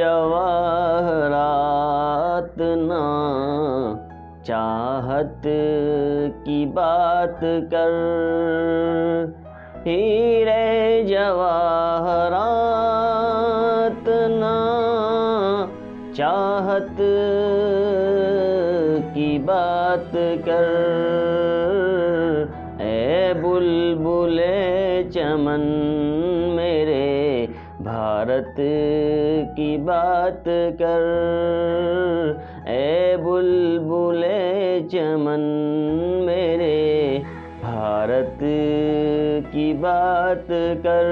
جواہرات نہ چاہت کی بات کر، ہیرے جواہرات نہ چاہت کی بات کر، اے بلبل چمن میرے بھارت کی بات کر، اے بلبل چمن میرے بھارت کی بات کر۔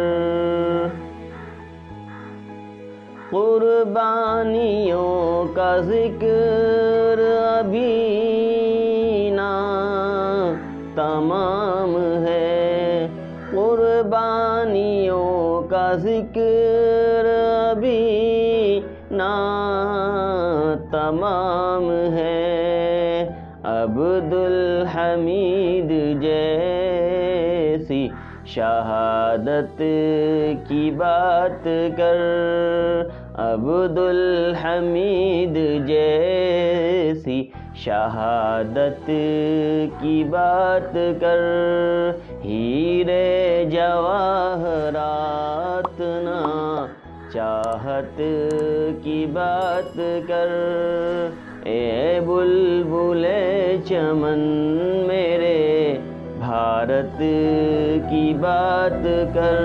قربانیوں کا ذکر ابھی نہ تمام ہے، قربانیوں کا ذکر ابھی نہ تمام ہے، عبدالحمید جیسی شہادت کی بات کر، عبدالحمید جیسی شہادت کی بات کر، ہیرے جواہرات نہ چاہت کی بات کر، اے بلبل چمن میرے بھارت کی بات کر۔